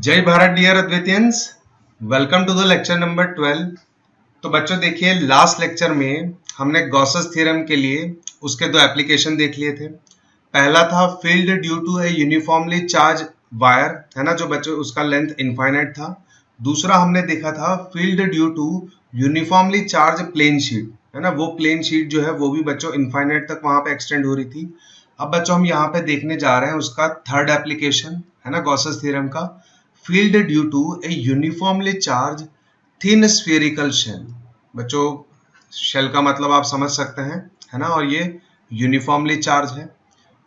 जय भारत डियर अद्वितियंस, welcome to the lecture number 12। तो बच्चों देखिए, लास्ट लेक्चर में हमने गॉसेस थ्योरम के लिए उसके दो एप्लीकेशन देख लिए थे। पहला था field due to a uniformly charge wire, है ना, जो बच्चों उसका लेंथ इनफाइनाइट था। दूसरा हमने देखा था field due to uniformly charge plane sheet, है ना, वो प्लेन शीट जो है वो भी बच्चों इनफाइनाइट तक वहां पे एक्सटेंड हो रही थी। अब बच्चों हम यहाँ पे देखने जा रहे हैं उसका थर्ड एप्लीकेशन, है ना, गॉसेस थ्योरम का, field due to a uniformly charge thin spherical shell. बच्चों शेल का मतलब आप समझ सकते हैं, है ना, और ये यूनिफॉर्मली चार्ज है।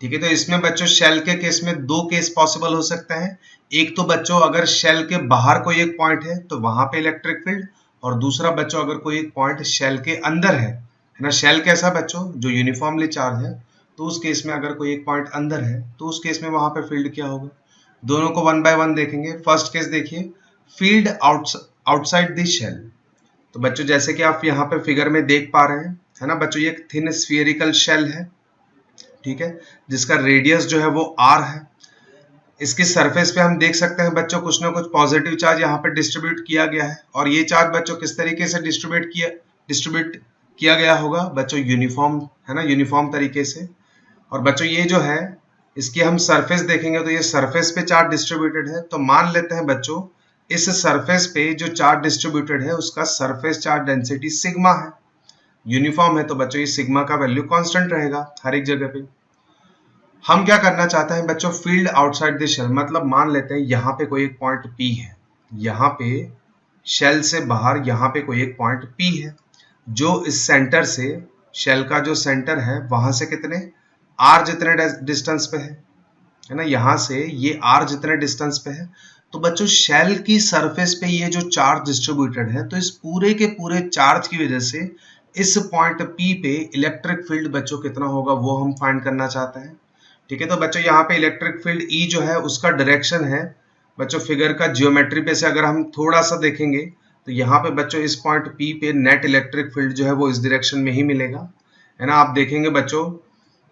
ठीक है, तो इसमें बच्चों शेल के केस में दो केस पॉसिबल हो सकते हैं। एक तो बच्चों अगर शेल के बाहर कोई एक पॉइंट है तो वहां पे इलेक्ट्रिक फील्ड, और दूसरा बच्चों अगर कोई एक पॉइंट शेल के अंदर है ना, शेल कैसा बच्चों जो यूनिफॉर्मली चार्ज है, तो उस केस में अगर कोई एक पॉइंट अंदर है तो उस केस में वहां पे फील्ड क्या होगा। दोनों को वन बाय वन देखेंगे। फर्स्ट केस देखिए, फील्ड आउटसाइड द शेल। तो बच्चों जैसे कि आप यहाँ पे फिगर में देख पा रहे हैं, है ना बच्चों, ये एक थिन स्फीयरिकल शेल है, ठीक है, जिसका रेडियस जो है वो r है। इसकी सरफेस पे हम देख सकते हैं बच्चों कुछ ना कुछ पॉजिटिव चार्ज यहाँ पे डिस्ट्रीब्यूट किया गया है, और ये चार्ज बच्चों किस तरीके से डिस्ट्रीब्यूट किया गया होगा बच्चों, यूनिफॉर्म, है ना, यूनिफॉर्म तरीके से। और बच्चों ये जो है इसकी हम सरफेस देखेंगे तो ये सरफेस पे चार्ज डिस्ट्रीब्यूटेड है। तो मान लेते हैं बच्चों इस सरफेस पे जो चार्ज डिस्ट्रीब्यूटेड है उसका सरफेस चार्ज डेंसिटी सिग्मा है, यूनिफॉर्म है, तो बच्चों ये सिग्मा का वैल्यू कांस्टेंट रहेगा हर एक जगह पे। हम क्या करना चाहते हैं बच्चों, फील्ड आउटसाइड द शेल, मतलब मान लेते हैं यहाँ पे कोई एक पॉइंट P है, यहाँ पे शेल से बाहर यहाँ पे कोई एक पॉइंट P है जो इस सेंटर से, शेल का जो सेंटर है वहां से कितने r जितने डिस्टेंस पे है ना, यहाँ से ये r जितने डिस्टेंस पे है। तो बच्चों शेल की सरफेस पे ये जो चार्ज डिस्ट्रीब्यूटेड है, तो इस पूरे के पूरे चार्ज की वजह से इस पॉइंट P पे इलेक्ट्रिक फील्ड बच्चों कितना होगा वो हम फाइंड करना चाहते हैं। ठीक है, तो बच्चों यहाँ पे इलेक्ट्रिक फील्ड E जो है उसका डायरेक्शन है बच्चों, फिगर का जियोमेट्री पे से अगर हम थोड़ा सा देखेंगे तो यहाँ पे बच्चों इस पॉइंट P पे नेट इलेक्ट्रिक फील्ड जो है वो इस डायरेक्शन में ही मिलेगा, है ना। आप देखेंगे बच्चों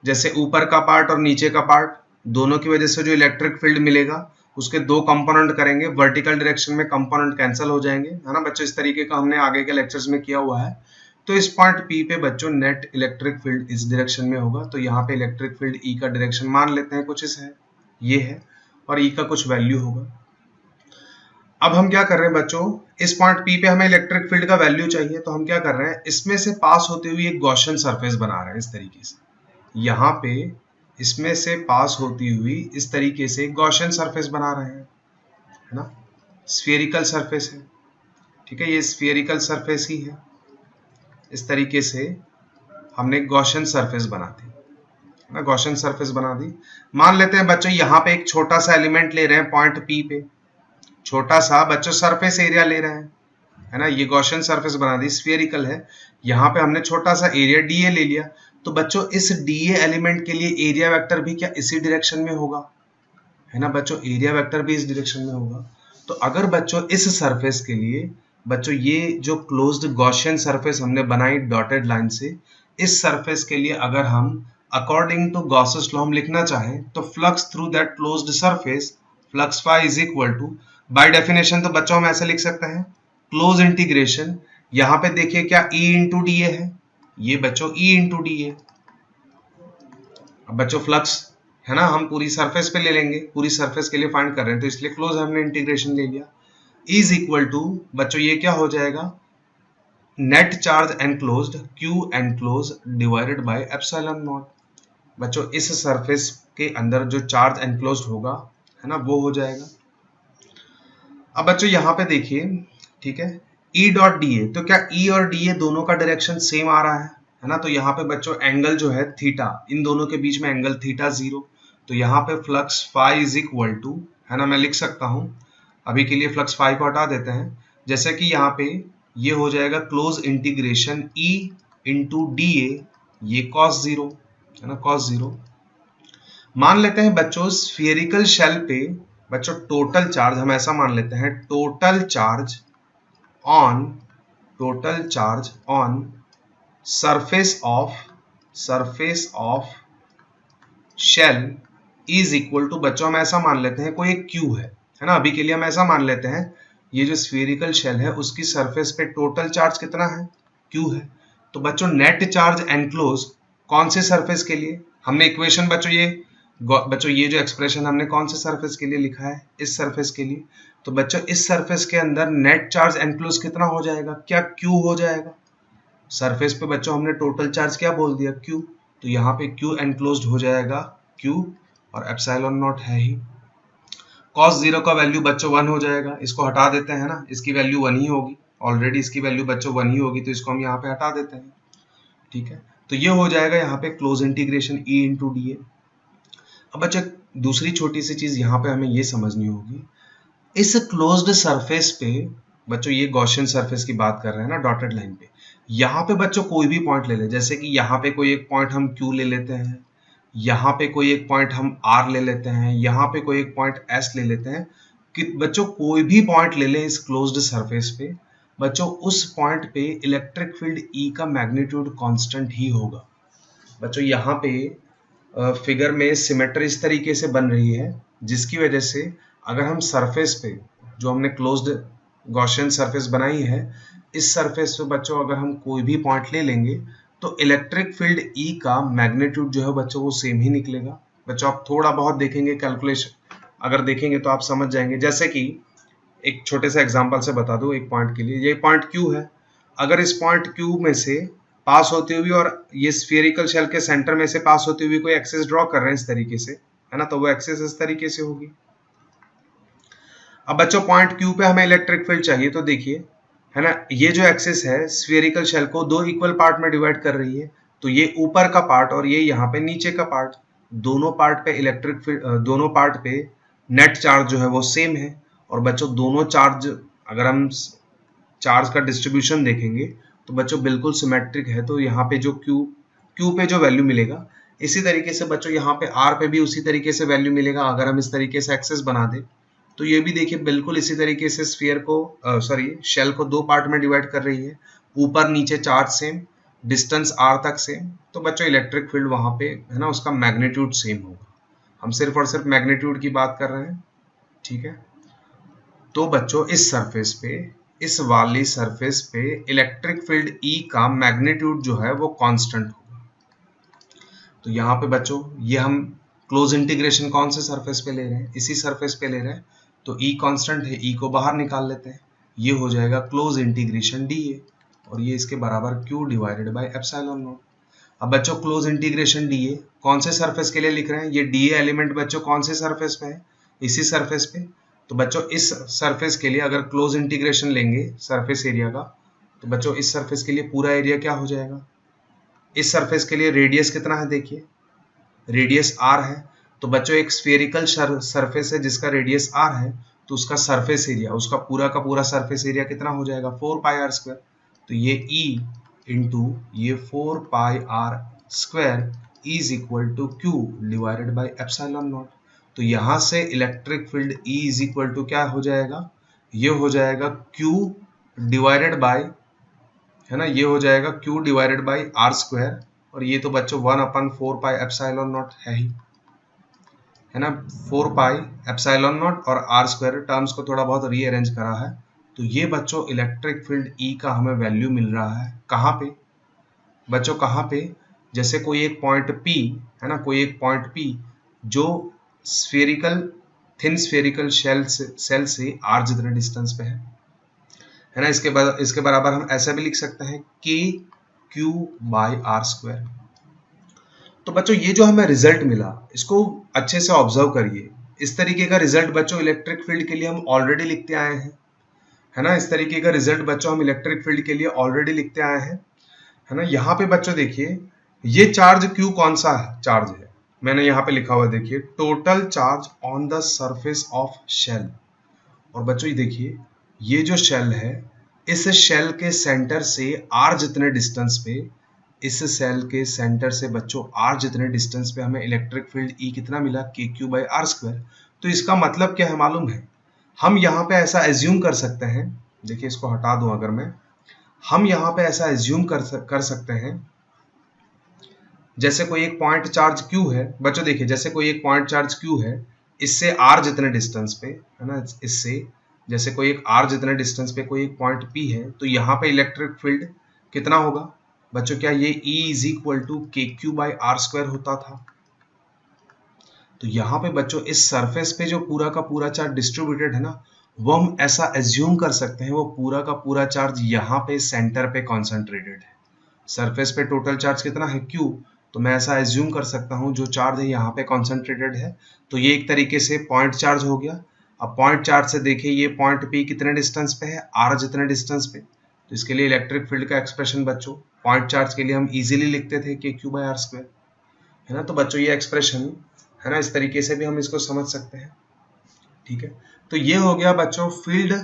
जैसे ऊपर का पार्ट और नीचे का पार्ट दोनों की वजह से जो इलेक्ट्रिक फील्ड मिलेगा उसके दो कंपोनेंट करेंगे, वर्टिकल डायरेक्शन में कंपोनेंट कैंसिल हो जाएंगे, है ना बच्चों, इस तरीके का हमने आगे के लेक्चर्स में किया हुआ है। तो इस पॉइंट P पे बच्चों नेट इलेक्ट्रिक फील्ड इस डायरेक्शन में होगा। तो यहाँ पे इलेक्ट्रिक फील्ड E का डायरेक्शन मान लेते हैं कुछ इस है, ये है, और E का कुछ वैल्यू होगा। अब हम क्या कर रहे हैं बच्चों, इस पॉइंट P पे हमें इलेक्ट्रिक फील्ड का वैल्यू चाहिए, तो हम क्या कर रहे हैं, इसमें से पास होते हुए एक गॉसियन सरफेस बना रहे हैं इस तरीके से। यहाँ पे इसमें से पास होती हुई इस तरीके से गॉसियन सरफेस बना रहे हैं, है ना, स्फेरिकल सरफेस है, ठीक है, ये स्फेरिकल सरफेस ही है। इस तरीके से हमने गॉसियन सरफेस बना दी, है ना, गॉसियन सरफेस बना दी। मान लेते हैं बच्चों यहाँ पे एक छोटा सा एलिमेंट ले रहे हैं पॉइंट P पे, छोटा सा बच्चों सरफेस एरिया ले रहे हैं, है ना, ये गॉसियन सरफेस बना दी, स्फेरिकल है, यहाँ पे हमने छोटा सा एरिया dA ले लिया। तो बच्चों इस dA एलिमेंट के लिए एरिया वेक्टर भी क्या इसी डायरेक्शन में होगा, है ना बच्चों, एरिया वेक्टर भी इस डायरेक्शन में होगा। तो अगर बच्चों इस सरफेस के लिए बच्चों ये जो क्लोज्ड गॉसियन सरफेस हमने बनाई डॉटेड लाइन से, इस सरफेस के लिए अगर हम अकॉर्डिंग टू गॉसेस लॉ हम लिखना चाहें तो flux through that closed surface, flux phi is equal to, by definition तो बच्चों हम ऐसे लिख सकते हैं, क्लोज इंटीग्रेशन, यहाँ पे देखिए क्या E इंटू डी है, ये बच्चों E इंटू डी। अब बच्चों फ्लक्स, है ना, हम पूरी सरफेस पे ले लेंगे, पूरी सरफेस के लिए फाइंड कर रहे हैं तो इसलिए क्लोज हमने इंटीग्रेशन ले लिया, इज इक्वल टू बच्चों ये क्या हो जाएगा, net charge enclosed Q enclose divided by epsilon nought. बच्चों इस सरफेस के अंदर जो चार्ज एनक्लोज्ड होगा, है ना, वो हो जाएगा। अब बच्चों यहाँ पे देखिए, ठीक है, E डॉट डी ए, तो क्या E और DA दोनों का डायरेक्शन सेम आ रहा है ना, तो यहाँ पे बच्चों एंगल जो है थीटा, इन दोनों के बीच में एंगल थीटा 0, तो यहाँ पे flux phi is equal to, है ना, मैं लिख सकता हूँ, अभी के लिए फ्लक्स फाई को हटा देते हैं, जैसे कि यहाँ पे ये हो जाएगा close integration E into DA, ये cos 0, है ना, cos 0। मान लेते हैं बच्चों स्फेरिकल शेल पे बच्चों टोटल चार्ज, हम ऐसा मान लेते हैं total charge on surface of shell is equal to, बच्चों हम ऐसा मान लेते हैं कोई एक Q है है ना। अभी के लिए हम ऐसा मान लेते हैं ये जो स्फेरिकल शेल है उसकी सरफेस पे टोटल चार्ज कितना है, क्यू है। तो बच्चों नेट चार्ज एनक्लोज कौन से सरफेस के लिए, हमने इक्वेशन बच्चों ये जो एक्सप्रेशन हमने कौन से सरफेस के लिए लिखा है, इस सरफेस के लिए। तो बच्चों इस सरफेस के अंदर नेट चार्ज एनक्लोज कितना हो जाएगा, क्या क्यू हो जाएगा। सरफेस पे बच्चों हमने टोटल चार्ज क्या बोल दिया, क्यू। तो यहाँ पे क्यू एनक्लोज्ड हो जाएगा क्यू, और एप्सिलॉन नॉट है ही। कॉस जीरो का वैल्यू बच्चों 1 हो जाएगा, इसको हटा देते हैं ना, इसकी वैल्यू 1 ही होगी, ऑलरेडी इसकी वैल्यू बच्चों 1 ही होगी, तो इसको हम यहाँ पे हटा देते हैं। ठीक है, तो ये हो जाएगा यहाँ पे close integration E into D A. अब बच्चों दूसरी छोटी सी चीज यहाँ पे हमें ये समझनी होगी, इस क्लोज्ड सरफेस पे बच्चों, ये गॉसियन सरफेस की बात कर रहे हैं ना डॉटेड लाइन पे, यहाँ पे बच्चों कोई भी पॉइंट ले ले, जैसे कि यहाँ पे कोई एक पॉइंट हम Q ले लेते हैं, यहाँ पे कोई एक पॉइंट हम R ले लेते हैं, यहाँ पे कोई एक पॉइंट S ले लेते हैं, कि बच्चों कोई भी पॉइंट ले लें इस क्लोज्ड सरफेस पे, बच्चों उस पॉइंट पे इलेक्ट्रिक फील्ड E का मैग्नीट्यूड कांस्टेंट ही होगा। बच्चों यहाँ पे फिगर में सिमेट्री इस तरीके से बन रही है, जिसकी वजह से अगर हम सरफेस पे जो हमने क्लोज्ड गॉसियन सरफेस बनाई है, इस सरफेस पे बच्चों अगर हम कोई भी पॉइंट ले लेंगे तो इलेक्ट्रिक फील्ड E का मैग्नीट्यूड जो है बच्चों वो सेम ही निकलेगा। बच्चों आप थोड़ा बहुत देखेंगे कैलकुलेशन, अगर देखेंगे तो आप समझ जाएंगे। जैसे कि एक छोटे से एग्जांपल से बता दूं, एक पॉइंट के लिए, ये पॉइंट Q है, अगर इस पॉइंट Q में से पास होती हुई और ये स्फेरिकल शेल के सेंटर में से पास होती हुई कोई एक्सिस ड्रॉ कर रहे हैं इस तरीके से, है ना, तो वो एक्सिस इस तरीके से होगी। अब बच्चों पॉइंट Q पे हमें इलेक्ट्रिक फील्ड चाहिए, तो देखिए, है ना, ये जो एक्सिस है स्फेरिकल शेल को दो इक्वल पार्ट में डिवाइड कर रही है, तो ये ऊपर का पार्ट और ये यहाँ पे नीचे का पार्ट, दोनों पार्ट पे इलेक्ट्रिक फील्ड, दोनों पार्ट पे नेट चार्ज जो है वो सेम है। और बच्चों दोनों चार्ज, अगर हम चार्ज का डिस्ट्रीब्यूशन देखेंगे तो बच्चों बिल्कुल सिमेट्रिक है, तो यहाँ पे जो क्यू पे जो वैल्यू मिलेगा, इसी तरीके से बच्चों यहाँ पे आर पे भी उसी तरीके से वैल्यू मिलेगा। अगर हम इस तरीके से एक्सेस बना दे तो ये भी देखिए बिल्कुल इसी तरीके से स्फीयर को शेल को दो पार्ट में डिवाइड कर रही है, ऊपर नीचे चार्ज सेम, डिस्टेंस आर तक सेम, तो बच्चों इलेक्ट्रिक फील्ड वहां पे, है ना, उसका मैग्नीट्यूड सेम होगा। हम सिर्फ और सिर्फ मैग्नीट्यूड की बात कर रहे हैं। ठीक है, तो बच्चों इस सरफेस पे, इस वाली सरफेस पे इलेक्ट्रिक फील्ड E का मैग्नीट्यूड जो है वो कांस्टेंट होगा। तो यहाँ पे बच्चों ये हम क्लोज इंटीग्रेशन कौन से सरफेस पे ले रहे हैं, इसी सरफेस पे ले रहे हैं, तो E कांस्टेंट है, E को बाहर निकाल लेते हैं, ये हो जाएगा क्लोज इंटीग्रेशन dA, और ये इसके बराबर Q divided by epsilon nought. अब बच्चों क्लोज इंटीग्रेशन dA कौन से सरफेस के लिए लिख रहे हैं, ये dA एलिमेंट बच्चों कौन से सरफेस पे है, इसी सरफेस पे। तो बच्चों इस सरफेस के लिए अगर क्लोज इंटीग्रेशन लेंगे सरफेस एरिया का, तो बच्चों इस सरफेस के लिए पूरा एरिया क्या हो जाएगा, इस सरफेस के लिए रेडियस कितना है, देखिए रेडियस r है, तो बच्चों एक स्फेरिकल सरफेस है जिसका रेडियस r है, तो उसका सरफेस एरिया, उसका पूरा का पूरा सरफेस एरिया कितना हो जाएगा, 4 पाई आर स्क्वायर। तो ये E इंटू ये 4 pi r square is equal to Q divided by epsilon nought. तो यहाँ से electric field E is equal to क्या हो जाएगा, ये हो जाएगा Q डिवाइडेड बाई, है ना, ये हो जाएगा Q divided by R square, और ये तो बच्चों 1/4 पाई एप्सिलॉन नॉट है ही, है ना, 4 पाई एप्सिलॉन नॉट और आर स्क्वायर, टर्म्स को थोड़ा बहुत रीअरेंज करा है। तो ये बच्चों इलेक्ट्रिक फील्ड E का हमें वैल्यू मिल रहा है कहाँ पे बच्चों, कहाँ पे, जैसे कोई एक पॉइंट P, है ना, कोई एक पॉइंट P जो स्फेरिकल, थिन स्फेरिकल सेल से r जितने डिस्टेंस पे है ना, इसके बराबर हम ऐसा भी लिख सकते हैं KQ बाई आर स्क्वायर। तो बच्चों ये जो हमें रिजल्ट मिला इसको अच्छे से ऑब्जर्व करिए, इस तरीके का रिजल्ट बच्चों इलेक्ट्रिक फील्ड के लिए हम ऑलरेडी लिखते आए हैं, है ना, इस तरीके का रिजल्ट बच्चों हम इलेक्ट्रिक फील्ड के लिए ऑलरेडी लिखते आए हैं, है ना। यहाँ पे बच्चों देखिए ये चार्ज Q कौन सा चार्ज है, मैंने यहाँ पे लिखा हुआ देखिए total charge on the surface of shell. और बच्चों ये देखिए ये जो शेल है, इस शेल के सेंटर से r जितने डिस्टेंस पे, इस सेल के सेंटर से बच्चों r जितने डिस्टेंस पे हमें इलेक्ट्रिक फील्ड E कितना मिला, KQ बाई आर स्क्वायर। तो इसका मतलब क्या है मालूम है, हम यहाँ पे ऐसा एज्यूम कर सकते हैं, देखिए इसको हटा दूं अगर मैं, हम यहाँ पे ऐसा एज्यूम कर सकते हैं, जैसे कोई एक पॉइंट चार्ज Q है बच्चों, देखिए जैसे कोई एक पॉइंट चार्ज Q है, इससे आर जितने डिस्टेंस पे है ना, इससे जैसे कोई एक आर जितने डिस्टेंस पे कोई एक पॉइंट पी है, तो यहाँ पे इलेक्ट्रिक फील्ड कितना होगा बच्चों? क्या ये E इज इक्वल टू के क्यू बाई आर स्क्वायर होता था? तो यहाँ पे बच्चों इस सरफेस पे जो पूरा का पूरा चार्ज डिस्ट्रीब्यूटेड है ना, वो हम ऐसा एज्यूम कर सकते हैं वो पूरा का पूरा चार्ज यहाँ पे सेंटर पे कॉन्सेंट्रेटेड है। सरफेस पे टोटल चार्ज कितना है? Q। तो मैं ऐसा एज्यूम कर सकता हूँ जो चार्ज है यहाँ पे कॉन्सेंट्रेटेड है, तो ये एक तरीके से पॉइंट चार्ज हो गया। अब पॉइंट चार्ज से देखिए ये पॉइंट P कितने डिस्टेंस पे है? R जितने डिस्टेंस पे। तो इसके लिए इलेक्ट्रिक फील्ड का एक्सप्रेशन बच्चों पॉइंट चार्ज के लिए हम इजीली लिखते थे के क्यू बाई आर स्क्वायर, है ना। तो बच्चों ये एक्सप्रेशन है ना, इस तरीके से भी हम इसको समझ सकते हैं, ठीक है। तो ये हो गया बच्चों फील्ड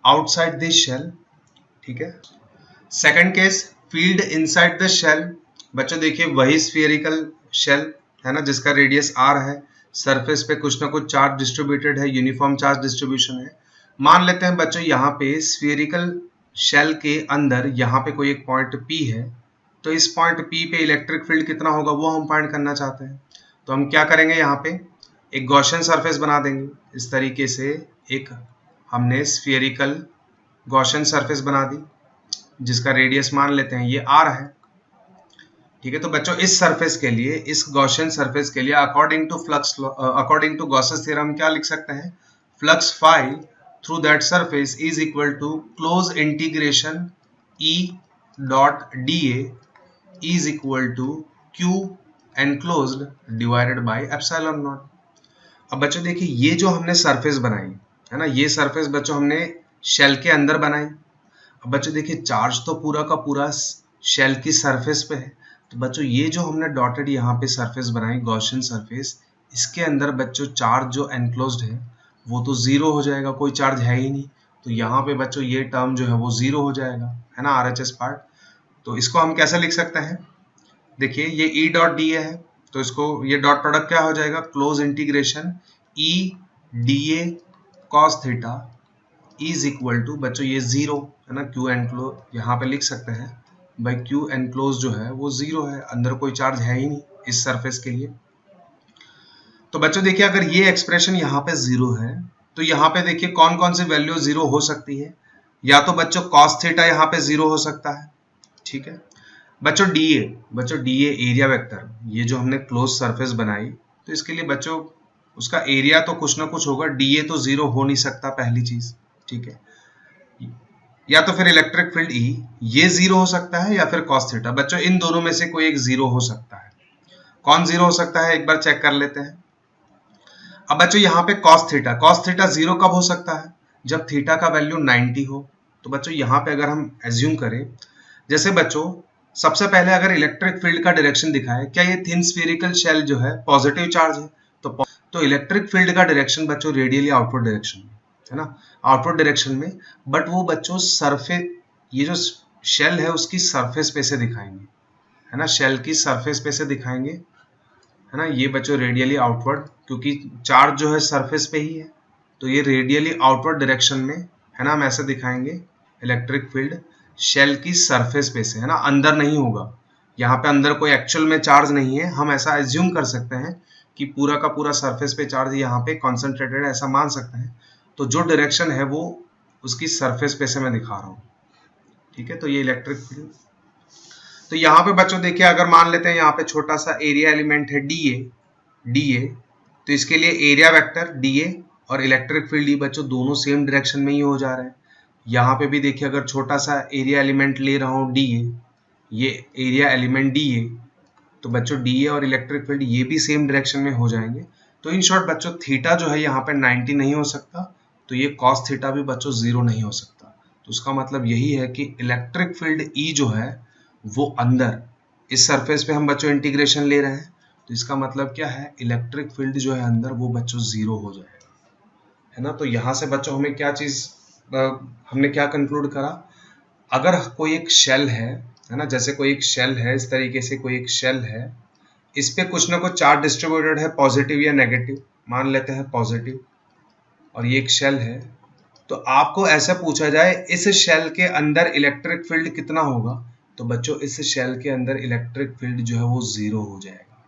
आउटसाइड दिस शेल, ठीक है। Second case field inside the shell. बच्चों देखिए वही स्फीयरिकल शेल है ना, जिसका रेडियस r है, सरफेस पे कुछ ना कुछ चार्ज डिस्ट्रीब्यूटेड है, यूनिफॉर्म चार्ज डिस्ट्रीब्यूशन है। मान लेते हैं बच्चों यहाँ पे स्फीयरिकल शेल के अंदर यहाँ पे कोई एक पॉइंट P है, तो इस पॉइंट P पे इलेक्ट्रिक फील्ड कितना होगा वो हम फाइंड करना चाहते हैं। तो हम क्या करेंगे, यहाँ पे एक गॉसियन सरफेस बना देंगे। इस तरीके से एक हमने स्फीयरिकल गॉसियन सरफेस बना दी, जिसका रेडियस मान लेते हैं ये r है, ठीक है। तो बच्चों इस सरफेस के लिए, इस गॉसियन सरफेस के लिए अकॉर्डिंग टू गॉसेस थ्योरम क्या लिख सकते हैं? Flux phi through that surface is equal to close integration E dot dA is equal to Q enclosed divided by epsilon nought. अब बच्चों देखिए ये जो हमने सरफेस बनाई है ना, ये सरफेस बच्चों हमने शेल के अंदर बनाई। अब बच्चों देखिए चार्ज तो पूरा का पूरा शेल की सरफेस पे है, तो बच्चों ये जो हमने डॉटेड यहाँ पे सरफेस बनाई गॉसियन सरफेस, इसके अंदर बच्चों चार्ज जो एनक्लोज्ड है वो तो जीरो हो जाएगा, कोई चार्ज है ही नहीं। तो यहाँ पे बच्चों ये टर्म जो है वो जीरो हो जाएगा, है ना, RHS पार्ट। तो इसको हम कैसे लिख सकते हैं? देखिए ये E डॉट डी है, तो इसको ये डॉट प्रोडक्ट क्या हो जाएगा? Close integration E dA cos theta is equal to बच्चों ये जीरो है ना, Q एनक्लोज यहाँ पे लिख सकते हैं भाई, Q एनक्लोज जो है वो जीरो है, अंदर कोई चार्ज है ही नहीं इस सरफेस के लिए। तो बच्चों देखिए अगर ये एक्सप्रेशन यहाँ पे जीरो है, तो यहाँ पे देखिए कौन कौन सी वैल्यू जीरो हो सकती है? या तो बच्चों cos थीटा यहाँ पे जीरो हो सकता है, ठीक है। बच्चों DA एरिया वेक्टर, ये जो हमने क्लोज सरफेस बनाई, तो इसके लिए बच्चों उसका एरिया तो कुछ ना कुछ होगा, DA तो जीरो हो नहीं सकता पहली चीज, ठीक है। या तो फिर इलेक्ट्रिक फील्ड E ये जीरो हो सकता है, या फिर cos थीटा। बच्चों इन दोनों में से कोई एक जीरो हो सकता है। कौन जीरो हो सकता है एक बार चेक कर लेते हैं। अब बच्चों यहाँ पे cos थीटा जीरो कब हो सकता है? जब थीटा का वैल्यू 90 हो। तो बच्चों यहाँ पे अगर हम एज्यूम करें, जैसे बच्चों सबसे पहले अगर इलेक्ट्रिक फील्ड का डायरेक्शन दिखाए, क्या ये थिन स्फीयरिकल शेल जो है पॉजिटिव चार्ज है, तो इलेक्ट्रिक फील्ड का डायरेक्शन बच्चों रेडियली आउटवर्ड डायरेक्शन में है ना, आउटवर्ड डायरेक्शन में। बट वो बच्चों सरफेस, ये जो शेल है उसकी सरफेस पे से दिखाएंगे, है ना, शेल की सरफेस पे से दिखाएंगे, है ना। ये बच्चों रेडियली आउटवर्ड, क्योंकि चार्ज जो है सरफेस पे ही है, तो ये रेडियली आउटवर्ड डायरेक्शन में है ना, हम ऐसे दिखाएंगे इलेक्ट्रिक फील्ड शेल की सरफेस पे से, है ना, अंदर नहीं होगा। यहाँ पे अंदर कोई एक्चुअल में चार्ज नहीं है, हम ऐसा एज्यूम कर सकते हैं कि पूरा का पूरा सरफेस पे चार्ज यहाँ पे कॉन्सेंट्रेटेड है, ऐसा मान सकते हैं। तो जो डायरेक्शन है वो उसकी सरफेस पे से मैं दिखा रहा हूँ, ठीक है। तो ये इलेक्ट्रिक फील्ड, तो यहाँ पे बच्चों देखिए अगर मान लेते हैं यहाँ पे छोटा सा एरिया एलिमेंट है DA, तो इसके लिए एरिया वेक्टर DA और इलेक्ट्रिक फील्ड E बच्चों दोनों सेम डायरेक्शन में ही हो जा रहे हैं। यहाँ पे भी देखिए अगर छोटा सा एरिया एलिमेंट ले रहा हूँ DA, ये एरिया एलिमेंट DA, तो बच्चों DA और इलेक्ट्रिक फील्ड ये भी सेम डायरेक्शन में हो जाएंगे। तो इन शॉर्ट बच्चों थीटा जो है यहाँ पे 90 नहीं हो सकता, तो ये cos थीटा भी बच्चों जीरो नहीं हो सकता। तो उसका मतलब यही है कि इलेक्ट्रिक फील्ड E जो है वो अंदर इस सरफेस पे हम बच्चों इंटीग्रेशन ले रहे हैं, तो इसका मतलब क्या है, इलेक्ट्रिक फील्ड जो है अंदर वो बच्चों जीरो हो जाएगा, है ना। तो यहाँ से बच्चों हमें क्या चीज, हमने क्या कंक्लूड करा, अगर कोई एक शेल है ना, जैसे कोई एक शेल है, इस तरीके से कोई एक शेल है, इस पे कुछ ना कुछ चार्ज डिस्ट्रीब्यूटेड है, पॉजिटिव या नेगेटिव, मान लेते हैं पॉजिटिव, और ये एक शेल है, तो आपको ऐसा पूछा जाए इस शेल के अंदर इलेक्ट्रिक फील्ड कितना होगा, तो बच्चों इस शेल के अंदर इलेक्ट्रिक फील्ड जो है वो जीरो हो जाएगा।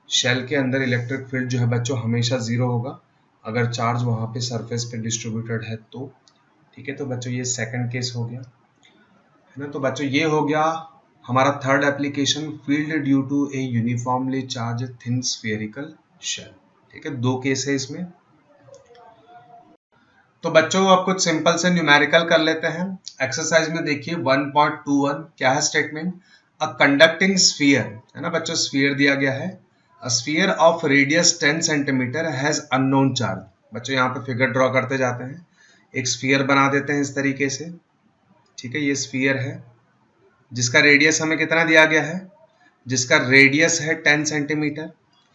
शेल के अंदर इलेक्ट्रिक फील्ड जो है बच्चों हमेशा जीरो होगा, अगर चार्ज वहाँ पे सरफेस पे डिस्ट्रीब्यूटेड है तो। ठीक है, तो बच्चों ये सेकंड केस हो गया, है ना। तो बच्चों ये हो गया हमारा third application, field due to a uniformly charge thin spherical shell. ठीक है, दो केस है इसमें। तो बच्चों अब कुछ सिंपल से न्यूमेरिकल कर लेते हैं। एक्सरसाइज में देखिए 1.21 क्या है स्टेटमेंट, अ कंडक्टिंग स्फीयर, है ना बच्चों, स्फीयर दिया गया है, a sphere of radius 10 centimetre has unknown charge. बच्चों यहाँ पे फिगर ड्रॉ करते जाते हैं, एक स्फीयर बना देते हैं इस तरीके से। ठीक है, ये स्फीयर है जिसका रेडियस हमें कितना दिया गया है, जिसका रेडियस है 10 सेंटीमीटर।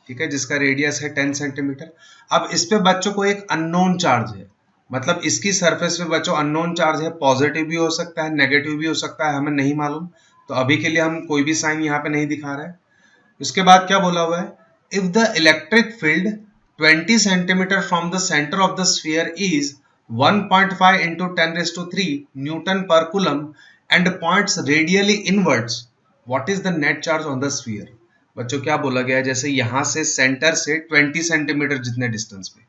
ठीक है, जिसका रेडियस है 10 सेंटीमीटर। अब इस पे बच्चों को एक अननोन चार्ज है, मतलब इसकी सरफेस पे बच्चों अननोन चार्ज है, पॉजिटिव भी हो सकता है, नेगेटिव भी हो सकता है, हमें नहीं मालूम। तो अभी के लिए हम कोई भी साइन यहाँ पे नहीं दिखा रहे हैं। उसके बाद क्या बोला हुआ है, if the electric field 20 centimetre from the centre of the sphere is 1.5 into 10⁻³ newton per coulomb and points radially inwards, what is the net charge on the sphere. बच्चों क्या बोला गया है, जैसे यहां से सेंटर से 20 सेंटीमीटर जितने डिस्टेंस पे,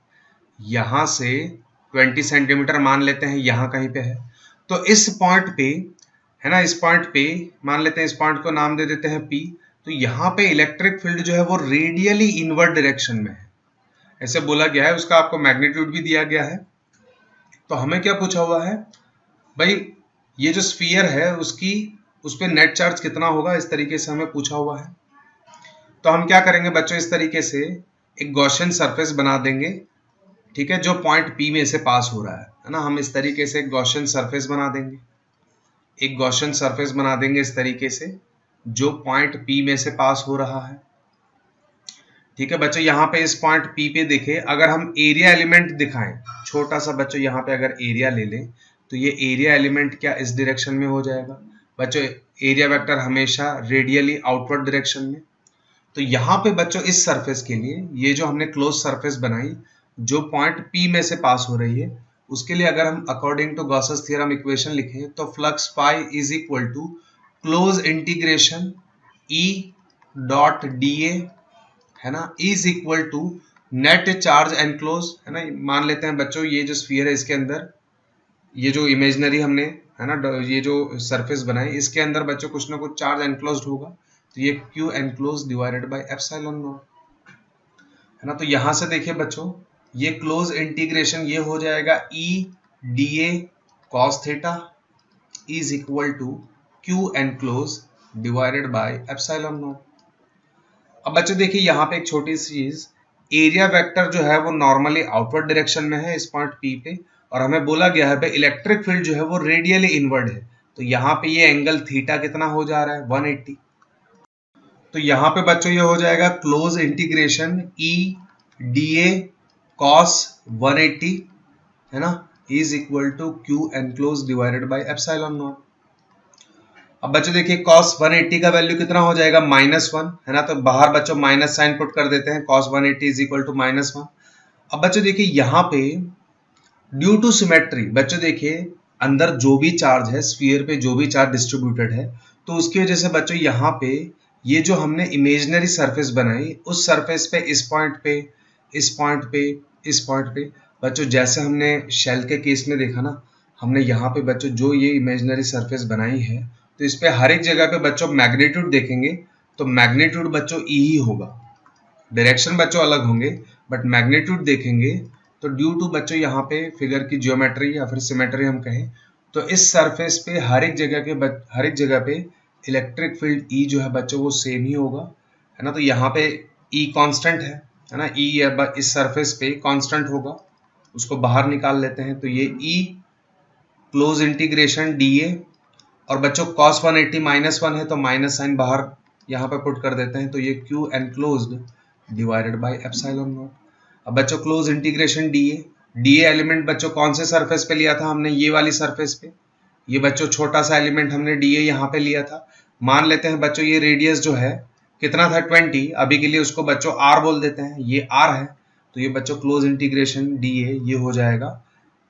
यहां से 20 सेंटीमीटर मान लेते हैं यहाँ कहीं पे है, तो इस पॉइंट पे, है ना, इस पॉइंट पे मान लेते हैं, इस पॉइंट को नाम दे देते हैं P। तो यहाँ पे इलेक्ट्रिक फील्ड जो है वो रेडियली इनवर्ड डायरेक्शन में है, ऐसे बोला गया है। उसका आपको मैग्नीट्यूड भी दिया गया है। तो हमें क्या पूछा हुआ है भाई, ये जो स्फीयर है उसकी, उस पे नेट चार्ज कितना होगा, इस तरीके से हमें पूछा हुआ है। तो हम क्या करेंगे बच्चों, इस तरीके से एक गॉसियन सरफेस बना देंगे। ठीक है, जो पॉइंट P में से पास हो रहा है ना, हम इस तरीके से एक गॉसियन सरफेस बना देंगे, एक गॉसियन सरफेस बना देंगे इस तरीके से, जो पॉइंट P में से पास हो रहा है। ठीक है बच्चों, यहाँ पे इस पॉइंट P पे देखें, अगर हम एरिया एलिमेंट दिखाएं छोटा सा बच्चों, यहाँ पे अगर एरिया ले लें तो ये एरिया एलिमेंट क्या इस डायरेक्शन में हो जाएगा बच्चों, एरिया वेक्टर हमेशा रेडियली आउटवर्ड डायरेक्शन में। तो यहाँ पे बच्चों इस सरफेस के लिए, ये जो हमने क्लोज सरफेस बनाई जो पॉइंट P में से पास हो रही है, उसके लिए अगर हम according to Gauss's theorem equation लिखें तो flux phi is equal to close integration E dot dA, है ना, is equal to net charge enclose, है ना। मान लेते हैं बच्चों ये जो स्फीयर है इसके अंदर, ये जो इमेजिनरी हमने, है ना, ये जो सरफेस बनाई इसके अंदर बच्चों कुछ ना कुछ चार्ज एनक्लोज्ड होगा, तो ये Q enclose divided by epsilon not, है ना। तो यहां से देखिए बच्चों, ये क्लोज इंटीग्रेशन ये हो जाएगा E dA cos theta is equal to Q enclose divided by epsilon nought. अब बच्चों देखिए यहाँ पे एक छोटी सी चीज, एरिया वेक्टर जो है वो नॉर्मली आउटवर्ड डायरेक्शन में है इस पॉइंट P पे, और हमें बोला गया है इलेक्ट्रिक फील्ड जो है वो रेडियली इनवर्ड है। तो यहाँ पे ये एंगल थीटा कितना हो जा रहा है 180। तो यहाँ पे बच्चों ये हो जाएगा close integration E dA cos 180, है ना, is equal to Q enclose divided by epsilon nought. अब बच्चों देखिए cos 180 का वैल्यू कितना हो जाएगा -1, है ना। तो बाहर बच्चों माइनस साइन पुट कर देते हैं, cos 180 इज इक्वल टू -1। अब बच्चों देखिए यहाँ पे ड्यू टू सिमेट्री, बच्चों देखिए अंदर जो भी चार्ज है स्फीयर पे, जो भी चार्ज डिस्ट्रीब्यूटेड है, तो उसकी वजह से बच्चों यहाँ पे ये जो हमने इमेजिनरी सरफेस बनाई उस सरफेस पे, इस पॉइंट पे, इस पॉइंट पे, इस पॉइंट पे बच्चों, जैसे हमने शेल के केस में देखा ना, हमने यहाँ पे बच्चों जो ये इमेजिनरी सरफेस बनाई है, तो इस पे हर एक जगह पे बच्चों मैग्नीट्यूड देखेंगे तो मैग्नीट्यूड बच्चों E ही होगा, डायरेक्शन बच्चों अलग होंगे बट मैग्नीट्यूड देखेंगे तो ड्यू टू बच्चों यहाँ पे फिगर की ज्योमेट्री या फिर सिमेट्री हम कहें, तो इस सरफेस पे हर एक जगह पे इलेक्ट्रिक फील्ड E जो है बच्चों वो सेम ही होगा, है ना। तो यहाँ पे E कांस्टेंट है ना, E इस सरफेस पे कांस्टेंट होगा, उसको बाहर निकाल लेते हैं, तो ये E क्लोज इंटीग्रेशन dA, और बच्चों cos 180 -1 है तो माइनस साइन बाहर यहाँ पे पुट कर देते हैं, तो ये Q enclosed divided by epsilon nought. अब बच्चों क्लोज इंटीग्रेशन dA एलिमेंट बच्चों कौन से सरफेस पे लिया था हमने, ये वाली सरफेस पे, ये बच्चों छोटा सा एलिमेंट हमने dA यहाँ पे लिया था। मान लेते हैं बच्चों ये रेडियस जो है कितना था 20, अभी के लिए उसको बच्चों R बोल देते हैं, ये R है, तो ये बच्चों क्लोज इंटीग्रेशन dA ये हो जाएगा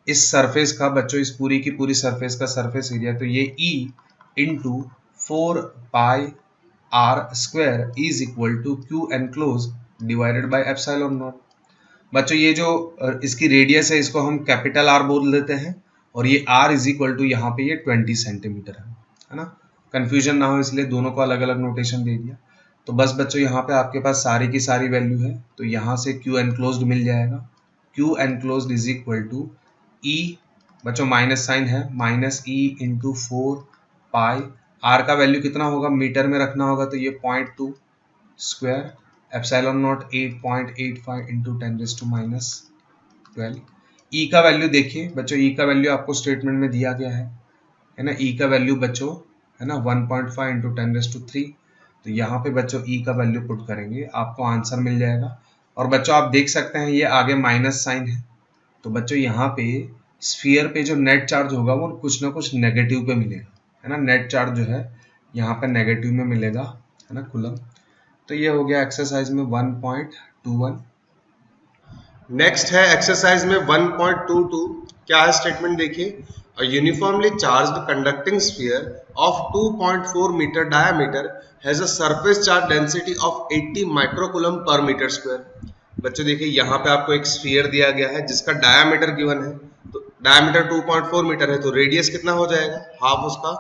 इस सरफेस का बच्चों, इस पूरी की पूरी सरफेस का सरफेस एरिया, तो ये E into 4 pi R square is equal to Q enclose divided by epsilon nought. बच्चों ये जो इसकी रेडियस है इसको हम कैपिटल आर बोल देते हैं और ये आर इज इक्वल टू यहाँ पे ये 20 सेंटीमीटर है ना। कंफ्यूजन ना हो इसलिए दोनों को अलग अलग नोटेशन दे दिया। तो बस बच्चों यहाँ पे आपके पास सारी की सारी वैल्यू है, तो यहाँ से क्यू एनक्लोज्ड मिल जाएगा। Q enclosed is equal to E, बच्चों माइनस साइन है, minus E into 4 pi, r का वैल्यू कितना होगा मीटर में रखना होगा तो ये 0.2 square epsilon nought 8.85 into 10⁻12। E का वैल्यू देखिए बच्चों, ई का वैल्यू आपको स्टेटमेंट में दिया गया है ना। ई का वैल्यू बच्चों है ना 1.5 इंटू 10⁻3। तो यहाँ पे बच्चों ई का वैल्यू पुट करेंगे आपको आंसर मिल जाएगा। और बच्चों आप देख सकते हैं ये आगे माइनस साइन है, तो बच्चों यहाँ पे स्फीयर पे जो नेट चार्ज होगा वो कुछ ना कुछ नेगेटिव पे मिलेगा, है ना। नेट चार्ज जो है यहाँ पे नेगेटिव में मिलेगा, है ना, कूलम। तो ये हो गया एक्सरसाइज में 1.21। नेक्स्ट है एक्सरसाइज में 1.22। क्या है स्टेटमेंट देखिए, A uniformly charged conducting sphere of 2.4 meter diameter has a surface charge density of 80 microcoulomb per meter square। बच्चों देखिए यहाँ पे आपको एक स्फीयर दिया गया है जिसका डायामीटर गिवन है, तो डायामीटर 2.4 मीटर है, तो रेडियस कितना हो जाएगा, हाफ उसका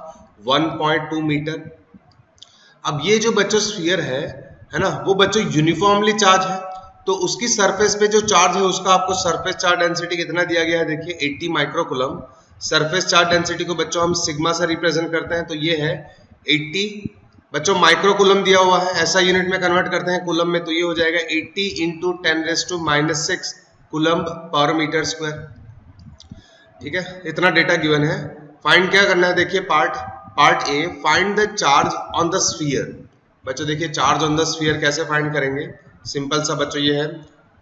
1.2 मीटर। अब ये जो बच्चों स्फीयर है ना, वो बच्चों यूनिफॉर्मली चार्ज है, तो उसकी सरफेस पे जो चार्ज है उसका आपको सरफेस चार्ज डेंसिटी कितना दिया गया है, देखिए 80 माइक्रोकूलम। सरफेस चार्ज डेंसिटी को बच्चों हम सिग्मा से रिप्रेजेंट करते हैं, तो ये है 80 बच्चों माइक्रोकूलम दिया हुआ है, ऐसा यूनिट में कन्वर्ट करते हैं कूलम में, तो ये हो जाएगा 80 into 10⁻6 coulomb per metre square. ठीक है, इतना डेटा गिवन है। फाइंड क्या करना है, देखिए part A, find the charge on the sphere. बच्चों देखिए चार्ज ऑन द स्फीयर कैसे फाइंड करेंगे, सिंपल सा बच्चों ये है,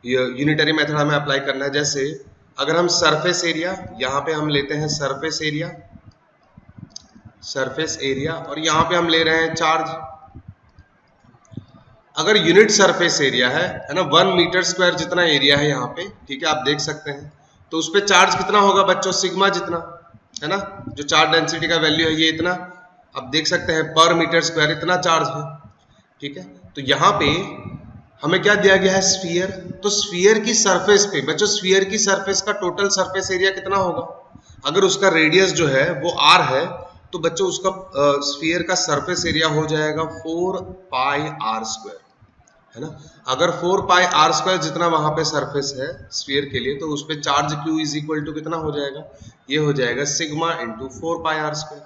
यूनिटरी मेथड हमें अप्लाई करना है। जैसे अगर हम सरफेस एरिया, यहाँ पे हम लेते हैं सरफेस एरिया और यहाँ पे हम ले रहे हैं चार्ज। अगर यूनिट सरफेस एरिया है ना 1 मीटर स्क्वायर जितना एरिया है यहाँ पे, ठीक है, आप देख सकते हैं, तो उस पर चार्ज कितना होगा बच्चों, सिग्मा जितना, है ना, जो चार्ज डेंसिटी का वैल्यू है ये इतना, आप देख सकते हैं पर मीटर स्क्वायर इतना चार्ज है। ठीक है, तो यहाँ पे हमें क्या दिया गया है, स्फीयर, तो स्फीयर की सरफेस पे बच्चों, स्फीयर की सरफेस का टोटल सरफेस एरिया कितना होगा, अगर उसका रेडियस जो है वो r है, तो बच्चों उसका स्फीयर का सरफेस एरिया हो जाएगा 4 पाई r स्क्वायर, है ना। अगर 4 पाई r स्क्वायर जितना वहां पे सरफेस है स्फीयर के लिए, तो उस पे charge q is equal to कितना हो जाएगा, ये हो जाएगा sigma into 4 pi r square.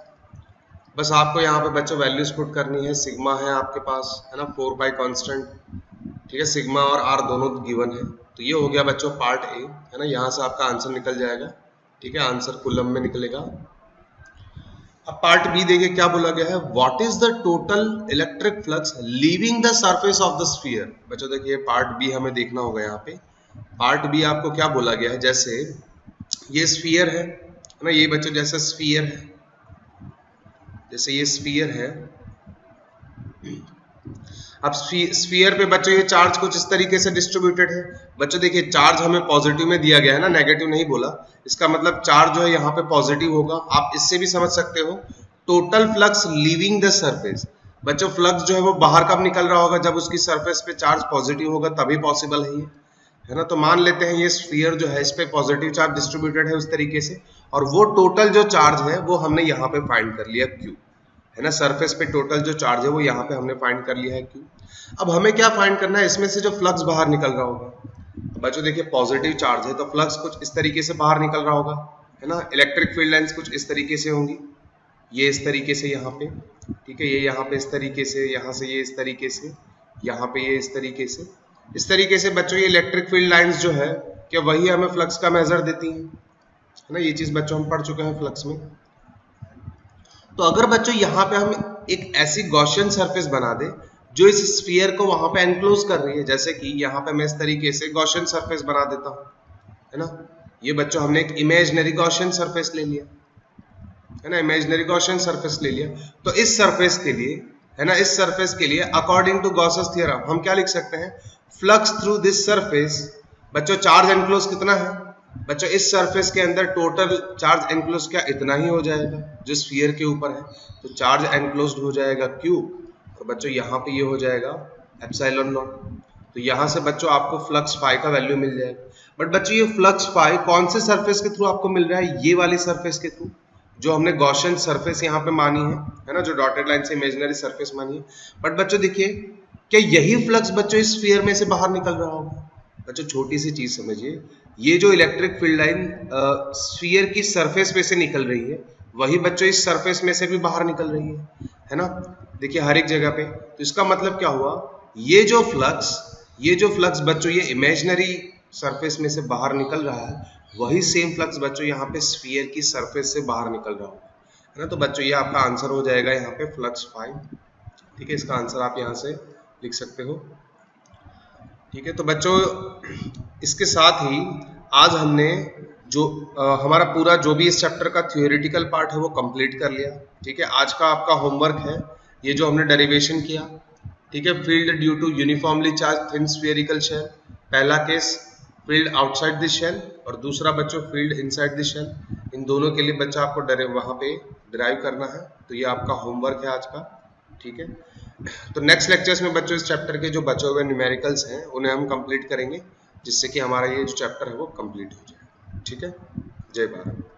बस आपको यहाँ पे बच्चों वैल्यूज पुट करनी है, सिग्मा है आपके पास, है ना, 4 पाई कांस्टेंट, ठीक है, सिग्मा और आर दोनों गिवन है। तो ये हो गया बच्चों पार्ट ए, है ना, यहाँ से आपका आंसर निकल जाएगा। ठीक है, आंसर कूलम में निकलेगा। अब पार्ट बी देखिए क्या बोला गया है, what is the total electric flux leaving the surface of the sphere. बच्चों देखिए पार्ट बी हमें देखना होगा, यहाँ पे पार्ट बी आपको क्या बोला गया है, जैसे ये स्फीयर है ना, ये बच्चों जैसे स्फीयर है, जैसे ये स्फीयर है, अब स्फीयर पे बच्चों ये चार्ज कुछ इस तरीके से डिस्ट्रीब्यूटेड है। बच्चों देखिए चार्ज हमें पॉजिटिव में दिया गया है ना, नेगेटिव नहीं बोला, इसका मतलब चार्ज जो है यहाँ पे पॉजिटिव होगा। आप इससे भी समझ सकते हो total flux leaving the surface. बच्चों फ्लक्स जो है वो बाहर कब निकल रहा होगा, जब उसकी सरफेस पे चार्ज पॉजिटिव होगा, तभी पॉसिबल है ये, है ना। तो मान लेते हैं ये स्फीयर जो है इस पे पॉजिटिव चार्ज डिस्ट्रीब्यूटेड है उस तरीके से, और वो टोटल जो चार्ज है वो हमने यहाँ पे फाइंड कर लिया क्यू, है ना, सरफेस पे टोटल जो चार्ज है वो यहाँ पे हमने फाइंड कर लिया है क्यू। अब हमें क्या फाइंड करना है, इसमें से जो फ्लक्स बाहर निकल रहा होगा। बच्चों देखिए पॉजिटिव चार्ज है तो फ्लक्स कुछ इस तरीके से बाहर निकल रहा होगा, है ना। इलेक्ट्रिक फील्ड लाइंस कुछ इस तरीके से होंगी, ये इस तरीके से यहाँ पे, ठीक है, ये यहाँ पे इस तरीके से, यहाँ से ये इस तरीके से, यहाँ पे ये इस तरीके से बच्चों ये इलेक्ट्रिक फील्ड लाइंस जो है क्या वही हमें फ्लक्स का मेजर देती हैं, है ना। ये चीज बच्चों हम पढ़ चुके हैं फ्लक्स में। तो अगर बच्चों यहाँ पे हम एक ऐसी गॉसियन सरफेस बना दे जो इस स्फीयर को वहां पे एनक्लोज कर रही है, जैसे कि यहाँ पे मैं इस तरीके से गॉसियन सरफेस बना देता हूँ, है ना। ये बच्चों हमने एक इमेजिनरी गॉसियन सरफेस ले लिया, है ना, इमेजिनरी गॉसियन सरफेस ले लिया। तो इस सरफेस के लिए, है ना, इस सरफेस के लिए अकॉर्डिंग टू गॉसेस थ्योरम हम क्या लिख सकते हैं, फ्लक्स थ्रू दिस सरफेस। बच्चों चार्ज एनक्लोज कितना है, बच्चों इस सरफेस के अंदर टोटल चार्ज एनक्लोज क्या इतना ही हो जाएगा जो स्फीयर के ऊपर है, तो चार्ज एनक्लोज्ड हो जाएगा क्यू, और बच्चों यहाँ पे ये हो जाएगा एप्सिलॉन नॉट। तो यहाँ से बच्चों आपको फ्लक्स फाई का वैल्यू मिल जाएगा। बट बच्चों ये फ्लक्स फाई कौन से सरफेस के थ्रू आपको मिल रहा है? ये वाली सरफेस के थ्रू, जो हमने गॉसियन सरफेस यहाँ पे मानी है ना, जो डॉटेड लाइन से इमेजिनरी सरफेस मानी है। बट बच्चों देखिए, क्या यही फ्लक्स बच्चों इस स्फीयर में से बाहर निकल रहा होगा? बच्चों छोटी सी चीज समझिए, ये जो इलेक्ट्रिक फील्ड लाइन स्फीयर की सरफेस में से निकल रही है, वही बच्चों इस सरफेस में से भी बाहर निकल रही है ना। देखिए हर एक जगह पे, तो इसका मतलब क्या हुआ, ये जो फ्लक्स बच्चों ये इमेजिनरी सरफेस में से बाहर निकल रहा है, वही सेम फ्लक्स बच्चों यहाँ पे स्फीयर की सरफेस से बाहर निकल रहा होगा, है ना। तो बच्चों ये आपका आंसर हो जाएगा यहाँ पे फ्लक्स फाई। ठीक है, इसका आंसर आप यहाँ से लिख सकते हो। ठीक है, तो बच्चों इसके साथ ही आज हमने जो हमारा पूरा जो भी इस चैप्टर का थियोरेटिकल पार्ट है वो कंप्लीट कर लिया। ठीक है, आज का आपका होमवर्क है ये जो हमने डेरिवेशन किया। ठीक है, field due to uniformly charge thin spherical shell, पहला case field outside the shell और दूसरा बच्चों फील्ड इनसाइड द शेल। इन दोनों के लिए बच्चा आपको वहां पे डिराइव करना है। तो ये आपका होमवर्क है आज का। ठीक है, तो नेक्स्ट लेक्चर्स में बच्चों इस चैप्टर के जो बचे हुए न्यूमेरिकल्स हैं उन्हें हम कंप्लीट करेंगे, जिससे कि हमारा ये जो चैप्टर है वो कंप्लीट हो जाए। ठीक है, जय भारत।